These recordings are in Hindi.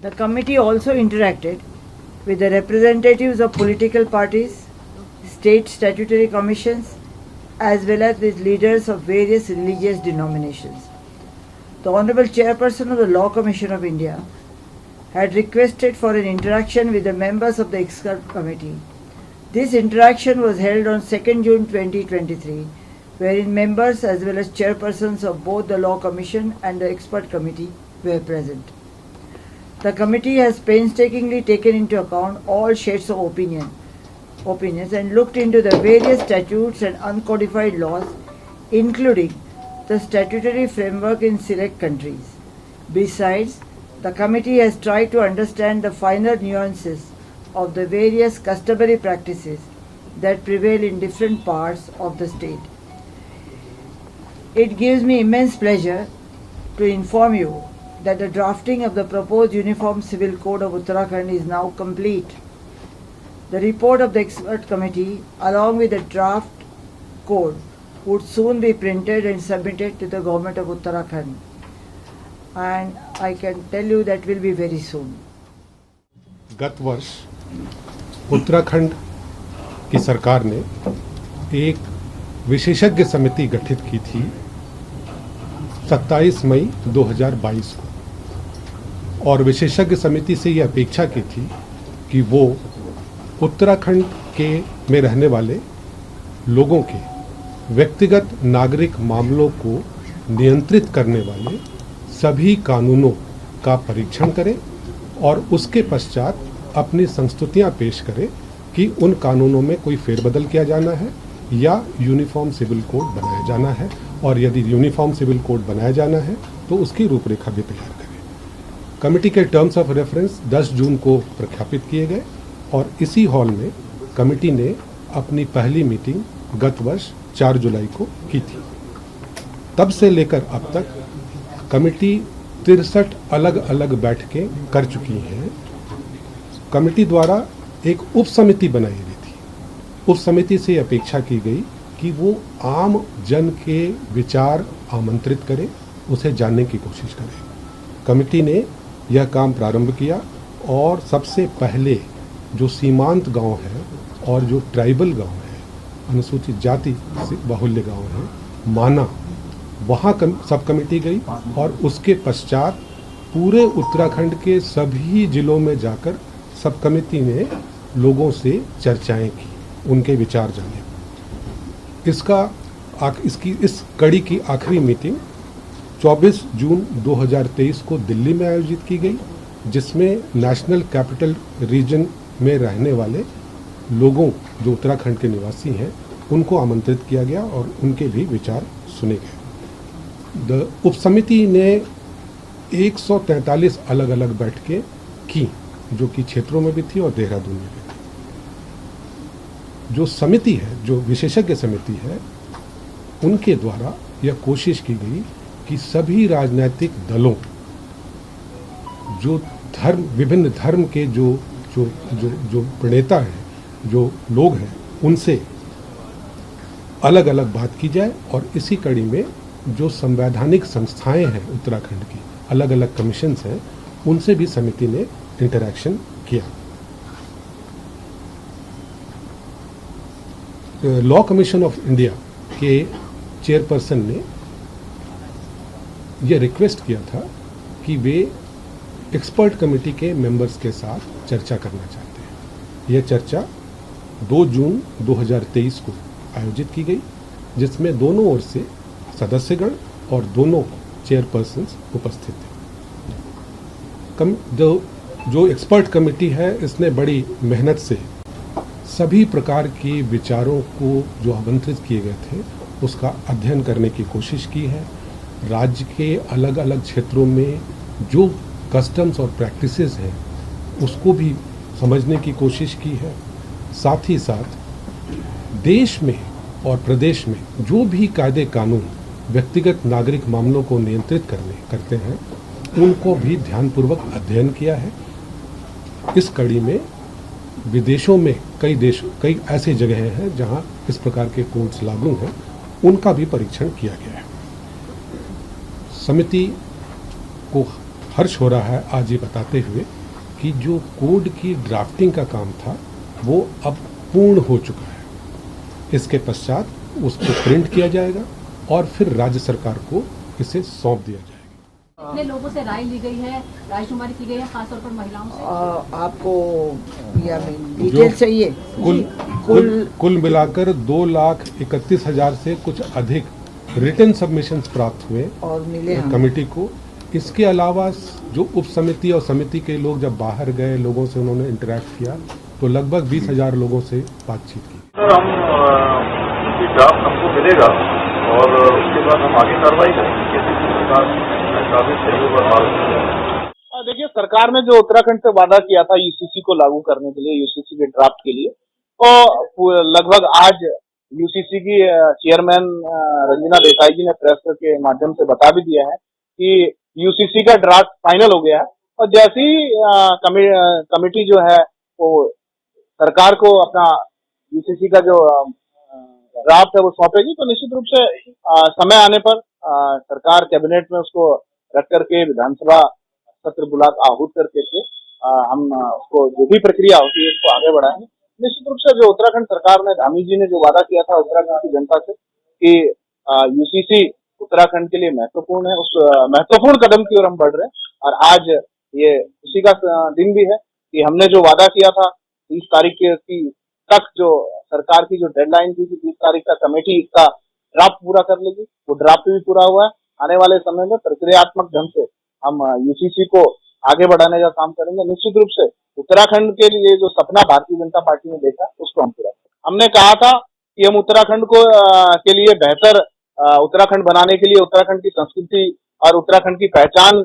The committee also interacted with the representatives of political parties, state statutory commissions, as well as with leaders of various religious denominations. The Honorable Chairperson of the Law Commission of India had requested for an interaction with the members of the expert committee. This interaction was held on 2nd June 2023, wherein members as well as chairpersons of both the Law Commission and the expert committee were present. The committee has painstakingly taken into account all shades of opinions and looked into the various statutes and uncodified laws, including the statutory framework in select countries. Besides, the committee has tried to understand the finer nuances of the various customary practices that prevail in different parts of the state. It gives me immense pleasure to inform you that the drafting of the proposed Uniform Civil Code of Uttarakhand is now complete. The report of the expert committee, along with the draft code, would soon be printed and submitted to the government of Uttarakhand. And I can tell you that will be very soon. गत वर्ष उत्तराखंड की सरकार ने एक विशेषज्ञ समिति गठित की थी 27 मई 2022 को, और विशेषज्ञ समिति से ये अपेक्षा की थी कि वो उत्तराखंड के में रहने वाले लोगों के व्यक्तिगत नागरिक मामलों को नियंत्रित करने वाले सभी कानूनों का परीक्षण करें और उसके पश्चात अपनी संस्तुतियां पेश करें कि उन कानूनों में कोई फेरबदल किया जाना है या यूनिफॉर्म सिविल कोड बनाया जाना है, और यदि यूनिफॉर्म सिविल कोड बनाया जाना है तो उसकी रूपरेखा भी तैयार करें। कमेटी के टर्म्स ऑफ रेफरेंस 10 जून को प्रख्यापित किए गए और इसी हॉल में कमेटी ने अपनी पहली मीटिंग गत वर्ष 4 जुलाई को की थी। तब से लेकर अब तक कमेटी 63 अलग अलग बैठकें कर चुकी हैं। कमेटी द्वारा एक उप समिति बनाई गई थी। उप समिति से अपेक्षा की गई कि वो आम जन के विचार आमंत्रित करे, उसे जानने की कोशिश करे। कमेटी ने यह काम प्रारंभ किया और सबसे पहले जो सीमांत गांव है और जो ट्राइबल गांव है, अनुसूचित जाति बाहुल्य गांव है, माना, वहाँ सब कमेटी गई और उसके पश्चात पूरे उत्तराखंड के सभी जिलों में जाकर सब कमेटी ने लोगों से चर्चाएं की, उनके विचार जाने। इस कड़ी की आखिरी मीटिंग 24 जून 2023 को दिल्ली में आयोजित की गई, जिसमें नेशनल कैपिटल रीजन में रहने वाले लोगों जो उत्तराखंड के निवासी हैं उनको आमंत्रित किया गया और उनके भी विचार सुने गए। उप समिति ने 143 अलग अलग बैठकें की, जो कि क्षेत्रों में भी थी और देहरादून में भी थी। जो समिति है, जो विशेषज्ञ समिति है, उनके द्वारा यह कोशिश की गई कि सभी राजनीतिक दलों, जो विभिन्न धर्म के जो प्रणेता हैं, जो लोग हैं, उनसे अलग अलग बात की जाए और इसी कड़ी में जो संवैधानिक संस्थाएं हैं उत्तराखंड की, अलग अलग कमीशंस हैं, उनसे भी समिति ने इंटरैक्शन किया। लॉ कमीशन ऑफ इंडिया के चेयरपर्सन ने यह रिक्वेस्ट किया था कि वे एक्सपर्ट कमेटी के मेंबर्स के साथ चर्चा करना चाहते हैं। यह चर्चा 2 जून 2023 को आयोजित की गई, जिसमें दोनों ओर से सदस्यगण और दोनों चेयरपर्सन्स उपस्थित थे। जो एक्सपर्ट कमेटी है, इसने बड़ी मेहनत से सभी प्रकार के विचारों को जो आमंत्रित किए गए थे उसका अध्ययन करने की कोशिश की है। राज्य के अलग अलग क्षेत्रों में जो कस्टम्स और प्रैक्टिसेस हैं उसको भी समझने की कोशिश की है। साथ ही साथ देश में और प्रदेश में जो भी कायदे कानून व्यक्तिगत नागरिक मामलों को नियंत्रित करते हैं उनको भी ध्यानपूर्वक अध्ययन किया है। इस कड़ी में विदेशों में कई ऐसी जगहें हैं जहां इस प्रकार के कोड्स लागू हैं, उनका भी परीक्षण किया गया है। समिति को हर्ष हो रहा है आज ये बताते हुए कि जो कोड की ड्राफ्टिंग का काम था वो अब पूर्ण हो चुका है। इसके पश्चात उसको प्रिंट किया जाएगा और फिर राज्य सरकार को इसे सौंप दिया जाएगा। कितने लोगों से राय ली गई है, रायशुमारी की गई है, खासतौर पर महिलाओं से? आपको या डिटेल चाहिए? कुल मिलाकर 2,31,000 से कुछ अधिक रिटन सबमिशंस प्राप्त हुए और मिले कमेटी को। इसके अलावा जो उप समिति और समिति के लोग जब बाहर गए, लोगों से उन्होंने इंटरेक्ट किया तो लगभग 20,000 लोगों से बातचीत की। सर, हम ड्राफ्ट हमको मिलेगा और उसके बाद हम आगे कार्रवाई करेंगे। केसीसी सरकार काफी सहयोग और मार्ग। देखिए, सरकार ने जो उत्तराखंड से वादा किया था यूसीसी को लागू करने के लिए, यूसीसी के ड्राफ्ट के लिए, तो लगभग आज यूसीसी की चेयरमैन रंजना देसाई जी ने प्रेस के माध्यम से बता भी दिया है कि यूसीसी का ड्राफ्ट फाइनल हो गया है और जैसी कमेटी जो है वो सरकार को अपना यूसीसी का जो ड्राफ्ट है वो सौंपेगी, तो निश्चित रूप से समय आने पर सरकार कैबिनेट में उसको रख करके विधानसभा सत्र बुला आहूत करके हम उसको जो भी प्रक्रिया होती है उसको आगे बढ़ाएंगे। निश्चित रूप से जो उत्तराखंड सरकार ने, धामी जी ने जो वादा किया था उत्तराखंड की जनता से कि यूसीसी उत्तराखंड के लिए महत्वपूर्ण है, उस महत्वपूर्ण कदम की ओर हम बढ़ रहे हैं। और आज ये उसी का दिन भी है कि हमने जो वादा किया था 30 तारीख की तक, जो सरकार की जो डेडलाइन थी कि 30 तारीख का कमेटी इसका ड्राफ्ट पूरा कर लेगी, वो ड्राफ्ट भी पूरा हुआ है। आने वाले समय में प्रक्रियात्मक ढंग से हम यूसीसी को आगे बढ़ाने का काम करेंगे। निश्चित रूप से उत्तराखंड के लिए जो सपना भारतीय जनता पार्टी ने देखा उसको हम पूरा करेंगे। हमने कहा था कि हम उत्तराखंड को के लिए बेहतर उत्तराखंड बनाने के लिए, उत्तराखंड की संस्कृति और उत्तराखंड की पहचान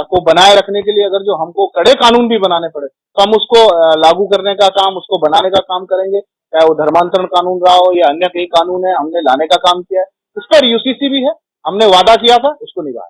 को बनाए रखने के लिए अगर जो हमको कड़े कानून भी बनाने पड़े तो हम उसको लागू करने का काम, उसको बनाने का काम करेंगे। चाहे वो धर्मांतरण कानून रहा हो या अन्य कई कानून है, हमने लाने का काम किया है। इस पर यूसीसी भी है, हमने वादा किया था, उसको निभाया।